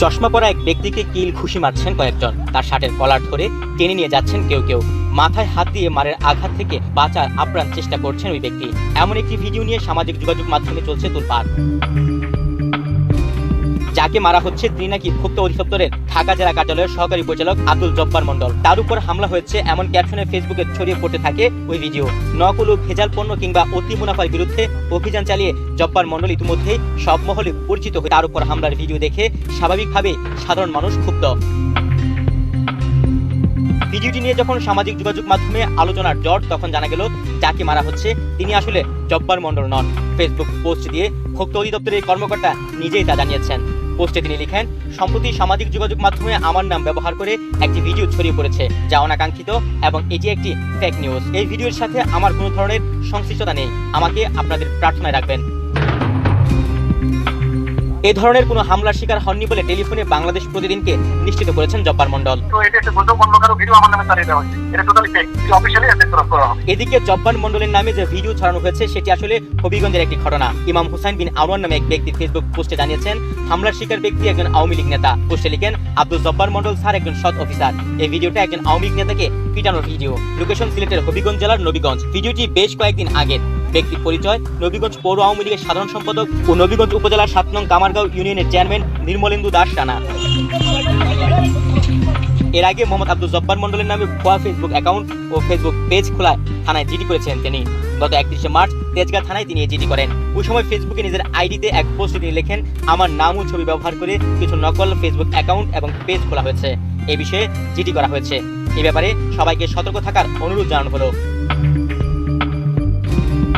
চশমা পরা এক ব্যক্তিকে কিল ঘুষি মারছেন কয়েকজন, তার শার্টের কলার ধরে টেনে নিয়ে যাচ্ছেন কেউ কেউ। মাথায় হাত দিয়ে মারের আঘাত থেকে বাঁচার আপ্রাণ চেষ্টা করছেন ওই ব্যক্তি। এমন একটি ভিডিও নিয়ে সামাজিক যোগাযোগ মাধ্যমে চলছে তোলপাড়। যাকে মারা হচ্ছে তিনি নাকি ভোক্তা অধিদপ্তরের ঢাকা জেলা কার্যালয়ের সহকারী পরিচালক আব্দুল জব্বার মণ্ডল। তার উপর হামলা হয়েছে এমন ক্যাপশনে ফেসবুকে ছড়িয়ে পড়তে থাকে ওই ভিডিও। নকল ও ভেজাল পণ্য কিংবা অতি মুনাফার বিরুদ্ধে অভিযান চালিয়ে জব্বার মণ্ডল ইতিমধ্যেই সব মহলে পরিচিত হয়ে তার উপর হামলার ভিডিও দেখে স্বাভাবিকভাবে সাধারণ মানুষ ক্ষুব্ধ। ভিডিওটি নিয়ে যখন সামাজিক যোগাযোগ মাধ্যমে আলোচনার জট, তখন জানা গেল যাকে মারা হচ্ছে তিনি আসলে জব্বার মণ্ডল নন। ফেসবুক পোস্ট দিয়ে ভোক্তা অধিদপ্তরের কর্মকর্তা নিজেই তা জানিয়েছেন। পোস্টে তিনি লিখেন, সম্প্রতি সামাজিক যোগাযোগ মাধ্যমে আমার নাম ব্যবহার করে একটি ভিডিও ছড়িয়ে পড়েছে যা অনাকাঙ্ক্ষিত এবং এটি একটি ফেক নিউজ। এই ভিডিওর সাথে আমার কোনো ধরনের সংশ্লিষ্টতা নেই, আমাকে আপনাদের প্রার্থনায় রাখবেন। এ ধরনের কোনো হামলার শিকার হননি বলে টেলিফোনে বাংলাদেশ প্রতিদিনকে নিশ্চিত করেছেন জব্বার মণ্ডল। এদিকে জব্বার মণ্ডলের নামে যে ভিডিও ছড়ানো হয়েছে সেটি আসলে হবিগঞ্জের একটি ঘটনা। ইমাম হুসাইন বিন আওয়ান নামে এক ব্যক্তি ফেসবুক পোস্টে জানিয়েছেন হামলার শিকার ব্যক্তি একজন আওয়ামী লীগ নেতা। পোস্টে লিখেন, আব্দুল জব্বার মণ্ডল স্যার একজন সৎ অফিসার। এই ভিডিওটা একজন আওয়ামী লীগ নেতাকে পিটানোর ভিডিও। লোকেশন সিলেটের হবিগঞ্জ জেলার নবীগঞ্জ। ভিডিওটি বেশ কয়েকদিন আগের। ব্যক্তির পরিচয়, নবীগঞ্জ পৌর আওয়ামী লীগের সাধারণ সম্পাদক ও নবীগঞ্জ উপজেলার 7 নং কামারগাঁও ইউনিয়নের চেয়ারম্যান নির্মলেন্দু দাস রানা। এর আগে মোহাম্মদ আব্দুল জব্বার মণ্ডলের নামে ভুয়া ফেসবুক অ্যাকাউন্ট ও ফেসবুক পেজ খোলায় থানায় জিডি করেছেন তিনি। গত 31শে মার্চ তেজগাঁ থানায় তিনি জিডি করেন। ওই সময় ফেসবুকে নিজের আইডিতে এক পোস্টে তিনি লেখেন, আমার নাম ও ছবি ব্যবহার করে কিছু নকল ফেসবুক অ্যাকাউন্ট এবং পেজ খোলা হয়েছে, এ বিষয়ে জিডি করা হয়েছে। এ ব্যাপারে সবাইকে সতর্ক থাকার অনুরোধ জানানো হলো।